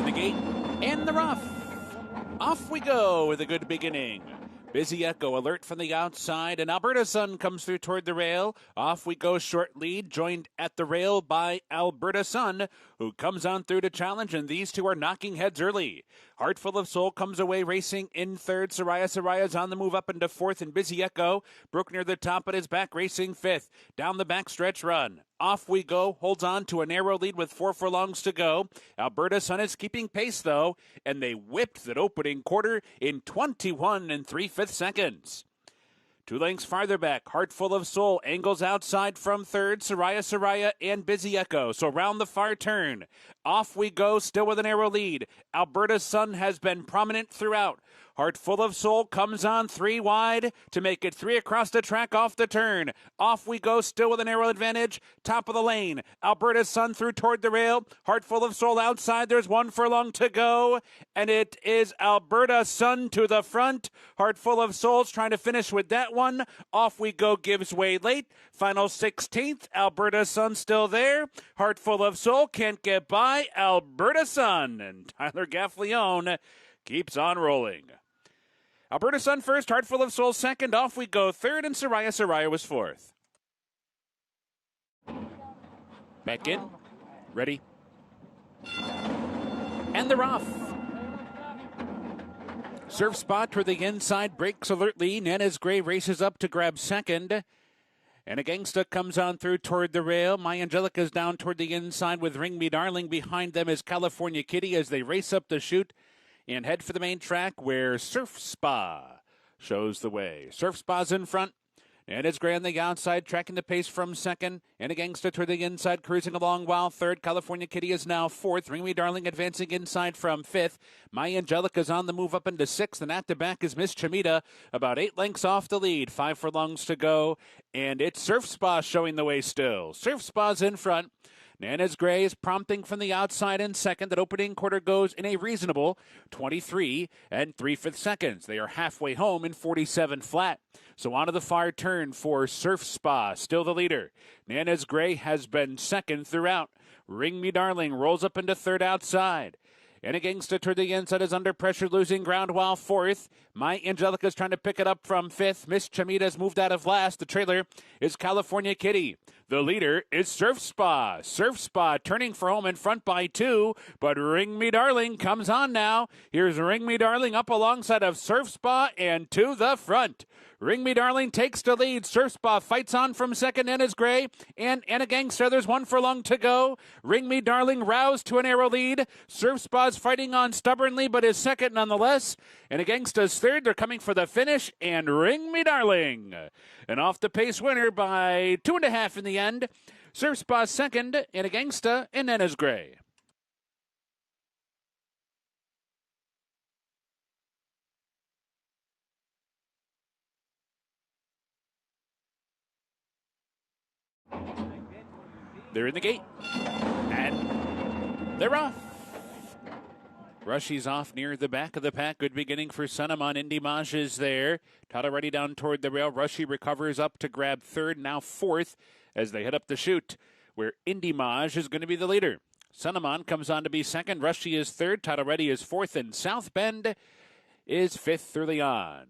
in the gate and the rough. Off we go with a good beginning. Busy Echo alert from the outside, and Alberta Sun comes through toward the rail. Off we go, short lead, joined at the rail by Alberta Sun, who comes on through to challenge, and these two are knocking heads early. Heartful of Soul comes away racing in third. Saraya's on the move up into fourth, and Busy Echo broke near the top, but is back racing fifth. Down the backstretch run. Off we go, holds on to a narrow lead with 4 furlongs to go. Alberta Sun is keeping pace, though, and they whipped that opening quarter in 21 3/5 seconds. 2 lengths farther back, Heartful of Soul angles outside from third, Saraya and Busy Echo. So round the far turn, off we go, still with a narrow lead. Alberta Sun has been prominent throughout. Heartful of Soul comes on 3 wide to make it 3 across the track off the turn. Off we go, still with a narrow advantage. Top of the lane, Alberta Sun through toward the rail. Heartful of Soul outside, there's 1 furlong to go. And it is Alberta Sun to the front. Heartful of Soul's trying to finish with that one. Off we go, gives way late. Final 16th, Alberta Sun still there. Heartful of Soul can't get by Alberta Sun. And Tyler Gaffleone keeps on rolling. Alberta Sun first, Heartful of Soul second, off we go third, and Saraya was fourth. Back in, ready, and they're off. Surf Spot toward the inside, breaks alertly. Nana's Gray races up to grab second. And a Gangsta comes on through toward the rail. My Angelica's down toward the inside with Ring Me Darling. Behind them is California Kitty as they race up the chute and head for the main track where Surf Spa shows the way. Surf Spa's in front, and it's Gray on the outside, tracking the pace from second, and a Gangsta toward the inside, cruising along while third. California Kitty is now fourth. Ring Me Darling advancing inside from fifth. My Angelica's on the move up into sixth, and at the back is Miss Chamita, about 8 lengths off the lead. 5 furlongs to go, and it's Surf Spa showing the way still. Surf Spa's in front. Nana's Gray is prompting from the outside in second. That opening quarter goes in a reasonable 23 3/5 seconds. They are halfway home in 47 flat. So on to the far turn for Surf Spa, still the leader. Nana's Gray has been second throughout. Ring Me Darling rolls up into third outside. And a Gangsta toward the inside is under pressure, losing ground while fourth. My Angelica's trying to pick it up from fifth. Miss Chamita's moved out of last. The trailer is California Kitty. The leader is Surf Spa. Surf Spa turning for home in front by 2, but Ring Me Darling comes on now. Here's Ring Me Darling up alongside of Surf Spa and to the front. Ring Me Darling takes the lead. Surf Spa fights on from second, Nana's Gray and Anna Gangster. There's 1 furlong to go. Ring Me Darling roused to a narrow lead. Surf Spa's fighting on stubbornly, but is second nonetheless. And a Gangsta's third. They're coming for the finish, and Ring Me Darling. An off-the-pace winner by 2.5 in the end. Surf Spa's second, and a Gangsta, and Nana's Gray. They're in the gate, and they're off. Rushy's off near the back of the pack. Good beginning for Sunamon. Indy Maj is there. Tata ready down toward the rail. Rushy recovers up to grab third, now fourth, as they head up the chute, where Indy Maj is going to be the leader. Sunamon comes on to be second. Rushy is third. Tata ready is fourth, and South Bend is fifth early on.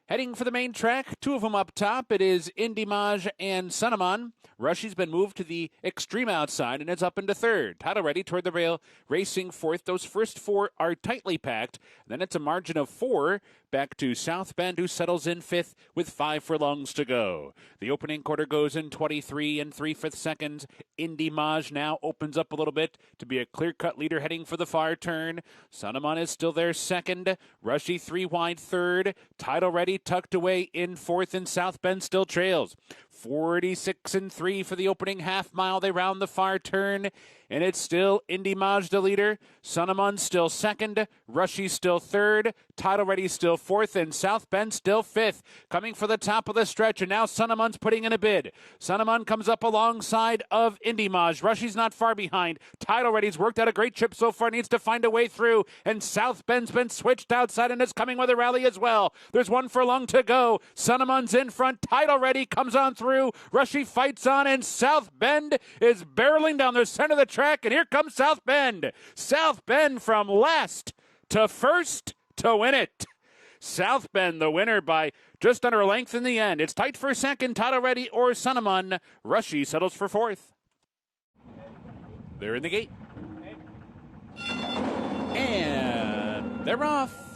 Heading for the main track, 2 of them up top. It is Indy Maj and Sunamon. Rushy's been moved to the extreme outside, and it's up into third. Tata ready toward the rail, racing fourth. Those first 4 are tightly packed. Then it's a margin of 4 back to South Bend, who settles in fifth with 5 furlongs to go. The opening quarter goes in 23 3/5 seconds. Indy Maj now opens up a little bit to be a clear-cut leader heading for the far turn. Sunamon is still there second. Rushy 3 wide third. Title ready, tucked away in fourth, and South Bend still trails. 46 3 for the opening half mile. They round the far turn, and it's still Indy Maj the leader. Sunamon still second. Rushy still third. Title ready still fourth, and South Bend still fifth. Coming for the top of the stretch, and now Sunamon's putting in a bid. Sunamon comes up alongside of Indy Maj. Rushy's not far behind. Title ready's worked out a great trip so far, needs to find a way through, and South Bend's been switched outside and is coming with a rally as well. There's 1 furlong to go. Sunamon's in front. Title ready comes on through. through. Rushy fights on, and South Bend is barreling down the center of the track, and here comes South Bend. South Bend from last to first to win it. South Bend, the winner by just under a length in the end. It's tight for second. Tado Reddy or Sonaman. Rushy settles for fourth. They're in the gate. And they're off.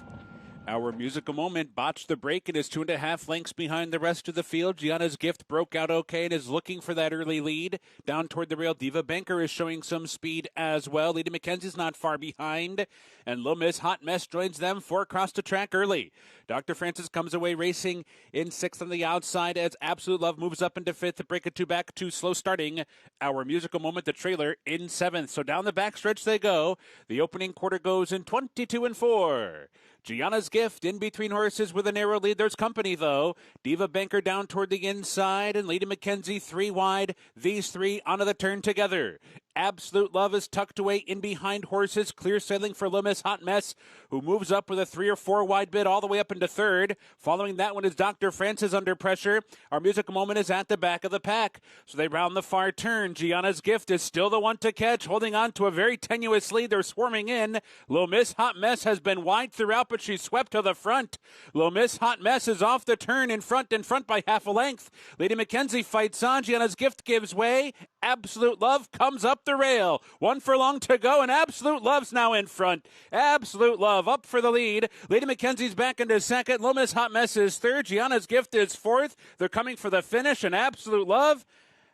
Our musical moment botched the break and is 2.5 lengths behind the rest of the field. Gianna's Gift broke out okay and is looking for that early lead. Down toward the rail, Diva Banker is showing some speed as well. Lady Mackenzie's not far behind. And Little Miss Hot Mess joins them 4 across the track early. Dr. Francis comes away racing in 6th on the outside as Absolute Love moves up into 5th. The break of 2 back, 2 slow starting. Our musical moment, the trailer, in 7th. So down the backstretch they go. The opening quarter goes in 22-4. Gianna's Gift in between horses with a narrow lead. There's company, though. Diva Banker down toward the inside, and Lady Mackenzie 3 wide. These 3 onto the turn together. Absolute Love is tucked away in behind horses. Clear sailing for Little Miss Hot Mess, who moves up with a 3 or 4 wide bid all the way up into 3rd. Following that one is Dr. Francis under pressure. Our musical moment is at the back of the pack. So they round the far turn. Gianna's Gift is still the one to catch, holding on to a very tenuous lead. They're swarming in. Little Miss Hot Mess has been wide throughout, but she's swept to the front. Little Miss Hot Mess is off the turn in front by half a length. Lady Mackenzie fights on. Gianna's Gift gives way. Absolute Love comes up the rail. 1 furlong to go, and Absolute Love's now in front. Absolute Love up for the lead. Lady Mackenzie's back into 2nd. Little Miss Hot Mess is 3rd. Gianna's Gift is 4th. They're coming for the finish, and Absolute Love.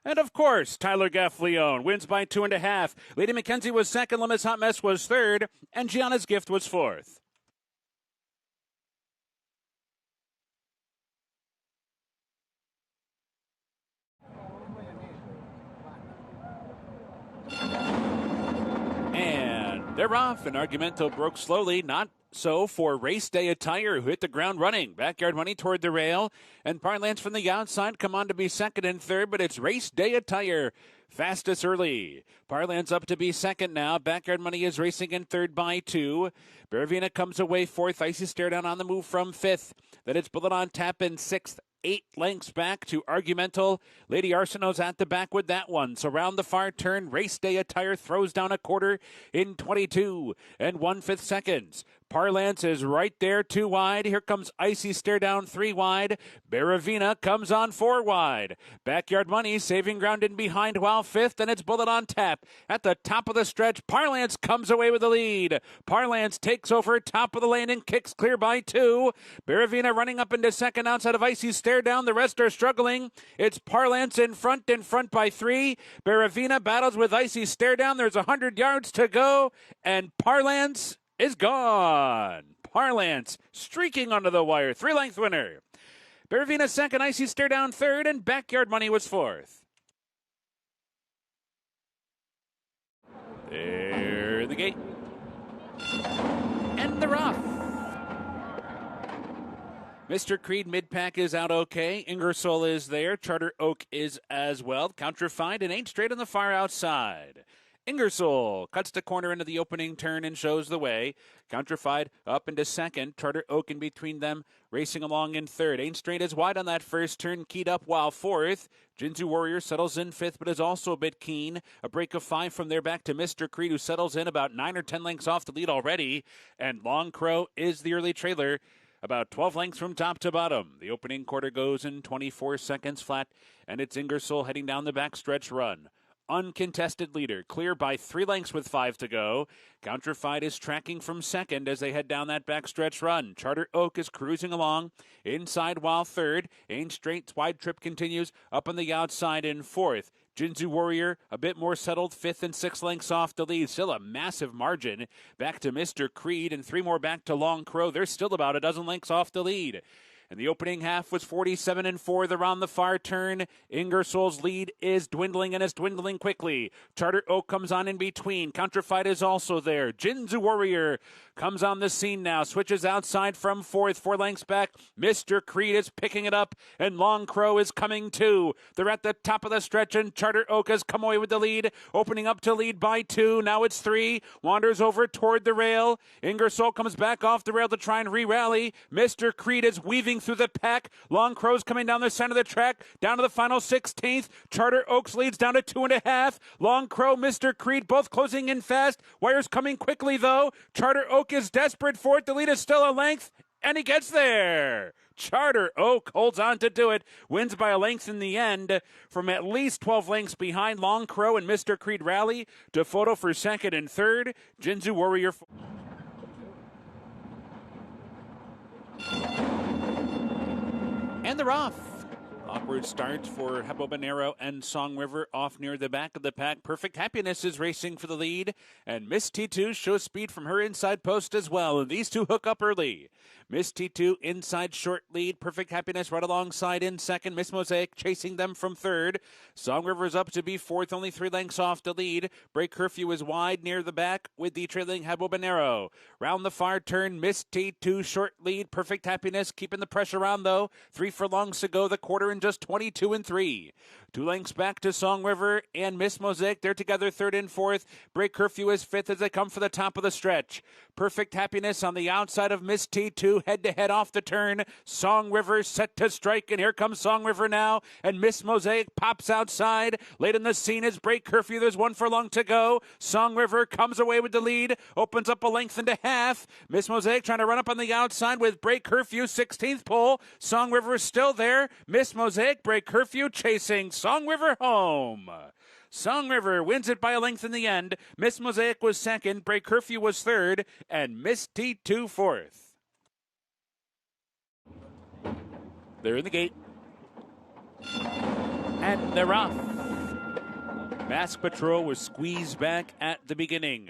And, of course, Tyler Gaffleone wins by 2.5. Lady Mackenzie was 2nd. Little Miss Hot Mess was 3rd. And Gianna's Gift was 4th. And they're off, and Argumento broke slowly. Not so for Race Day Attire, who hit the ground running. Backyard Money toward the rail, and Parlance from the outside come on to be 2nd and 3rd, but it's Race Day Attire fastest early. Parlance up to be 2nd now. Backyard Money is racing in 3rd by 2. Baravina comes away 4th. Icy Stare Down on the move from 5th. Then it's Bullet on Tap in 6th. 8 lengths back to Argumental. Lady Arsenault's at the back with that one. So round the far turn, Race Day Attire throws down a quarter in 22 and 1/5 seconds. Parlance is right there, 2 wide. Here comes Icy Stare Down, 3 wide. Baravina comes on 4 wide. Backyard Money saving ground in behind while 5th, and it's Bullet on Tap. At the top of the stretch, Parlance comes away with the lead. Parlance takes over top of the lane and kicks clear by 2. Baravina running up into 2nd outside of Icy Stare Down. The rest are struggling. It's Parlance in front by 3. Baravina battles with Icy Stare Down. There's 100 yards to go, and Parlance is gone. Parlance streaking onto the wire. 3-length winner. Baravina 2nd, Icy Stare Down 3rd, and Backyard Money was 4th. There the gate. And they're off. Mr. Creed mid-pack is out okay. Ingersoll is there. Charter Oak is as well. Countrified and Ain't Straight on the far outside. Ingersoll cuts the corner into the opening turn and shows the way. Countrified up into 2nd. Charter Oak in between them, racing along in 3rd. Ain't Straight is wide on that first turn, keyed up while 4th. Jinzu Warrior settles in 5th, but is also a bit keen. A break of 5 from there back to Mr. Creed, who settles in about 9 or 10 lengths off the lead already. And Long Crow is the early trailer, about 12 lengths from top to bottom. The opening quarter goes in 24 seconds flat, and it's Ingersoll heading down the backstretch run. Uncontested leader, clear by 3 lengths with 5 to go. Countrified is tracking from 2nd as they head down that backstretch run. Charter Oak is cruising along inside while 3rd. Ain't Straight's wide trip continues up on the outside in 4th. Jinzu Warrior a bit more settled, 5th and 6 lengths off the lead. Still a massive margin back to Mr. Creed, and 3 more back to Long Crow. They're still about a dozen lengths off the lead. And the opening half was 47-4. They're on the far turn. Ingersoll's lead is dwindling, and it's dwindling quickly. Charter Oak comes on in between. Countrified is also there. Jinzu Warrior comes on the scene now. Switches outside from 4th, 4 lengths back. Mr. Creed is picking it up, and Long Crow is coming too. They're at the top of the stretch, and Charter Oak has come away with the lead. Opening up to lead by 2. Now it's 3. Wanders over toward the rail. Ingersoll comes back off the rail to try and re-rally. Mr. Creed is weaving through the pack. Long Crow's coming down the center of the track, down to the final 16th. Charter Oaks leads down to 2.5. Long Crow, Mr. Creed, both closing in fast. Wires coming quickly, though. Charter Oak is desperate for it. The lead is still a length, and he gets there. Charter Oak holds on to do it, wins by a length in the end from at least 12 lengths behind. Long Crow and Mr. Creed rally to photo for second and third. Jinzu Warrior. And they're off. Awkward start for Habanero and Song River off near the back of the pack. Perfect Happiness is racing for the lead, and Miss T2 shows speed from her inside post as well. And these two hook up early. Miss T2 inside short lead. Perfect Happiness right alongside in second. Miss Mosaic chasing them from third. Song River's up to be fourth, only 3 lengths off the lead. Break Curfew is wide near the back with the trailing Habanero. Round the far turn, Miss T2 short lead. Perfect Happiness keeping the pressure on though. 3 furlongs to go, the quarter in just 22 and 3. 2 lengths back to Song River and Miss Mosaic. They're together third and fourth. Break Curfew is fifth as they come for the top of the stretch. Perfect Happiness on the outside of Miss T2, head-to-head off the turn. Song River set to strike, and here comes Song River now, and Miss Mosaic pops outside. Late in the scene is Break Curfew. There's 1 furlong to go. Song River comes away with the lead, opens up a length and a half. Miss Mosaic trying to run up on the outside with Break Curfew, 16th pole. Song River is still there. Miss Mosaic, Break Curfew chasing Song River home. Song River wins it by a length in the end. Miss Mosaic was second, Break Curfew was third, and Miss T2 fourth. They're in the gate. And they're off. Mask Patrol was squeezed back at the beginning.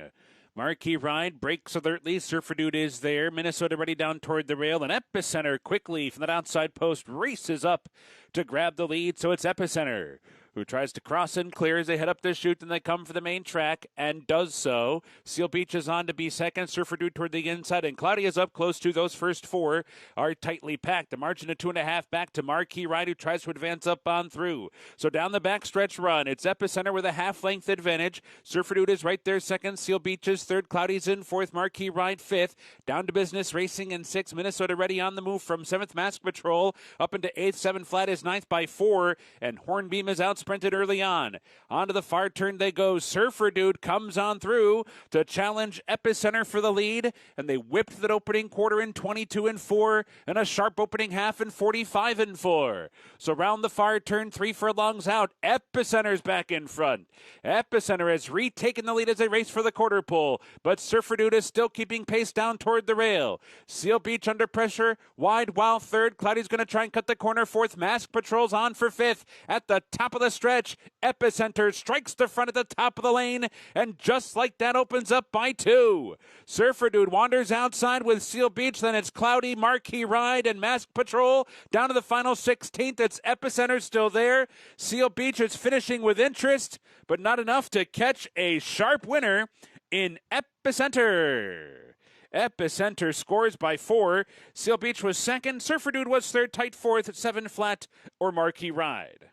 Marquee Ride breaks alertly. Surfer Dude is there. Minnesota ready down toward the rail. And Epicenter quickly from that outside post races up to grab the lead. So it's Epicenter who tries to cross and clear as they head up the chute, and they come for the main track and does so. Seal Beach is on to be second. Surfer Dude toward the inside, and Claudia's up close to. Those first 4 are tightly packed. A margin of 2.5 back to Marquee Ride, who tries to advance up on through. So down the backstretch run, it's Epicenter with a half-length advantage. Surfer Dude is right there second. Seal Beach is third. Cloudy's in fourth. Marquee Ride fifth. Down to Business Racing in sixth. Minnesota ready on the move from seventh. Mask Patrol up into eighth. 7 Flat is ninth by 4, and Hornbeam is out sprinted early on. Onto the far turn they go. Surfer Dude comes on through to challenge Epicenter for the lead, and they whipped that opening quarter in 22 and 4, and a sharp opening half in 45 and 4. So round the far turn, 3 furlongs out. Epicenter's back in front. Epicenter has retaken the lead as they race for the quarter pole, but Surfer Dude is still keeping pace down toward the rail. Seal Beach under pressure, wide while third. Cloudy's going to try and cut the corner fourth. Mask Patrol's on for fifth. At the top of the stretch, Epicenter strikes the front at the top of the lane, and just like that opens up by 2. Surfer Dude wanders outside with Seal Beach, then it's Cloudy, Marquee Ride, and Mask Patrol. Down to the final 16th, it's Epicenter still there. Seal Beach is finishing with interest, but not enough to catch a sharp winner in Epicenter. Epicenter scores by 4. Seal Beach was second. Surfer Dude was third. Tight fourth at 7 Flat or Marquee Ride.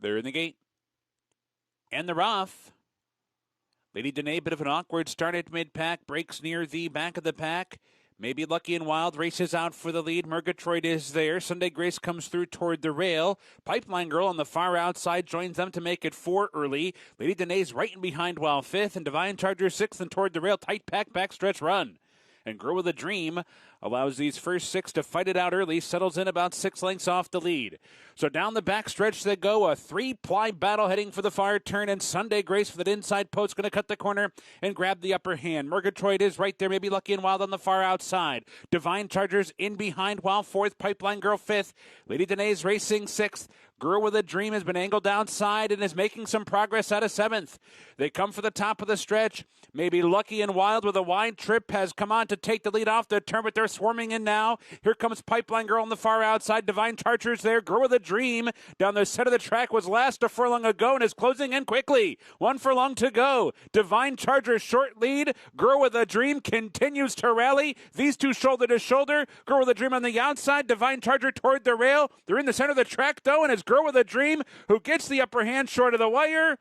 They're in the gate. And they're off. Lady Danae, bit of an awkward start at mid-pack. Breaks near the back of the pack. Maybe Lucky and Wild races out for the lead. Murgatroyd is there. Sunday Grace comes through toward the rail. Pipeline Girl on the far outside joins them to make it 4 early. Lady Danae's right in behind while 5th. And Divine Charger 6th and toward the rail. Tight pack backstretch run. And Girl with a Dream allows these first 6 to fight it out early. Settles in about 6 lengths off the lead. So down the backstretch they go. A 3-ply battle heading for the far turn. And Sunday Grace for that inside post going to cut the corner and grab the upper hand. Murgatroyd is right there. Maybe Lucky and Wild on the far outside. Divine Chargers in behind while 4th. Pipeline Girl 5th. Lady Danae's racing 6th. Girl with a Dream has been angled outside and is making some progress out of 7th. They come for the top of the stretch. Maybe Lucky and Wild with a wide trip has come on to take the lead off the turn, but they're swarming in now. Here comes Pipeline Girl on the far outside. Divine Chargers there. Girl with a Dream down the center of the track was last a furlong ago and is closing in quickly. 1 furlong to go. Divine Chargers short lead. Girl with a Dream continues to rally. These two shoulder to shoulder. Girl with a Dream on the outside. Divine Charger toward the rail. They're in the center of the track though, and it's Girl with a Dream who gets the upper hand short of the wire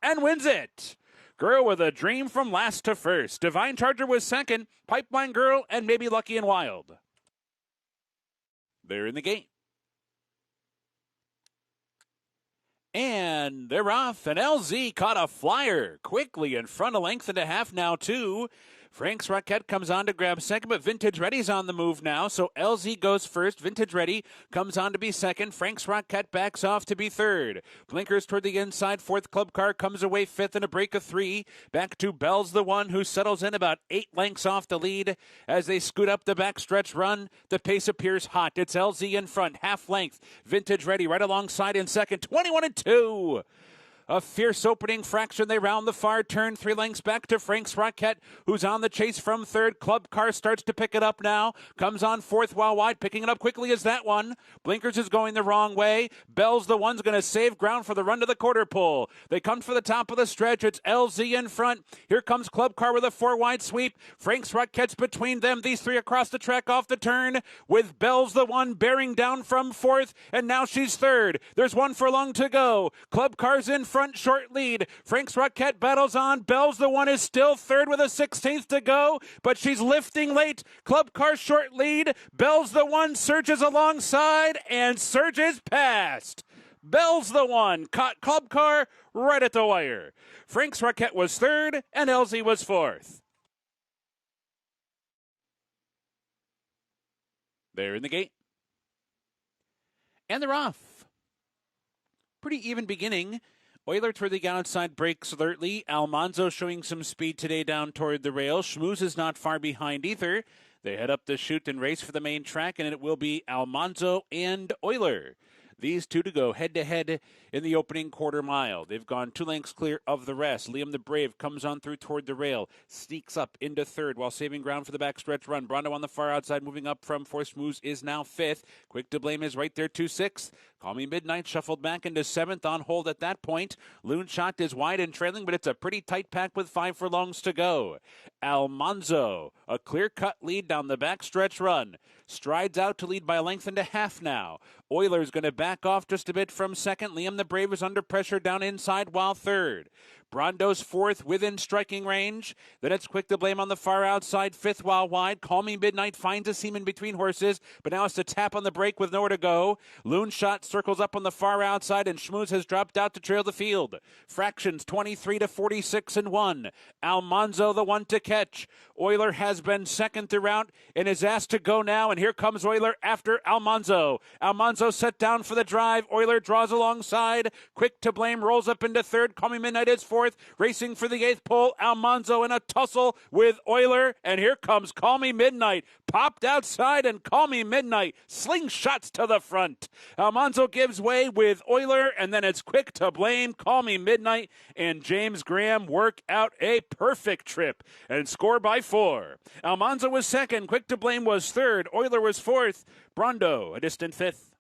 and wins it. Girl with a Dream from last to first. Divine Charger was second. Pipeline Girl and Maybe Lucky and Wild. They're in the gate. And they're off, and LZ caught a flyer quickly in front, a length and a half now, too. Frank's Rocket comes on to grab second, but Vintage Ready's on the move now, so LZ goes first. Vintage Ready comes on to be second. Frank's Rocket backs off to be third. Blinkers toward the inside. Fourth Club Car comes away fifth in a break of 3. Back to Bell's the one who settles in about 8 lengths off the lead as they scoot up the backstretch run. The pace appears hot. It's LZ in front, half length. Vintage Ready right alongside in second, 21-2. A fierce opening fraction. They round the far turn. 3 lengths back to Frank's Rocket, who's on the chase from third. Club Car starts to pick it up now. Comes on fourth while wide. Picking it up quickly is that one. Blinkers is going the wrong way. Bell's the one's going to save ground for the run to the quarter pole. They come for the top of the stretch. It's LZ in front. Here comes Club Car with a 4-wide sweep. Frank's Rocket's between them. These 3 across the track off the turn, with Bell's the one bearing down from fourth, and now she's third. There's 1 furlong to go. Club Car's in front, short lead. Frank's Rocket battles on. Bell's the one is still third with a 16th to go, but she's lifting late. Club Car short lead. Bell's the one surges alongside and surges past. Bell's the one caught Club Car right at the wire. Frank's Rocket was third and LZ was fourth. They're in the gate. And they're off. Pretty even beginning. Euler toward the outside breaks alertly. Almanzo showing some speed today down toward the rail. Schmooze is not far behind either. They head up the chute and race for the main track, and it will be Almanzo and Euler. These two to go head-to-head in the opening quarter mile. They've gone 2 lengths clear of the rest. Liam the Brave comes on through toward the rail, sneaks up into third while saving ground for the backstretch run. Brondo on the far outside, moving up from fourth. Schmooze is now fifth. Quick to Blame is right there to sixth. Call Me Midnight shuffled back into seventh, on hold at that point. Loon Shot is wide and trailing, but it's a pretty tight pack with 5 furlongs to go. Almanzo, a clear-cut lead down the backstretch run. Strides out to lead by a length and a half now. Euler's going to back off just a bit from second. Liam the Brave is under pressure down inside while third. Brondo's fourth within striking range. Then it's Quick to Blame on the far outside, fifth while wide. Call Me Midnight finds a seam in between horses, but now has to tap on the brake with nowhere to go. Loon Shot circles up on the far outside, and Schmooze has dropped out to trail the field. Fractions 23-46-1. Almanzo the one to catch. Euler has been second throughout and is asked to go now, and here comes Euler after Almanzo. Almanzo set down for the drive. Euler draws alongside. Quick to Blame rolls up into third. Call Me Midnight is fourth. Racing for the 8th pole. Almanzo in a tussle with Euler, and here comes Call Me Midnight. Popped outside, and Call Me Midnight slingshots to the front. Almanzo gives way with Euler, and then it's Quick to Blame, Call Me Midnight, and James Graham work out a perfect trip and score by 4. Almanzo was second. Quick to Blame was third. Euler was fourth. Brondo a distant fifth.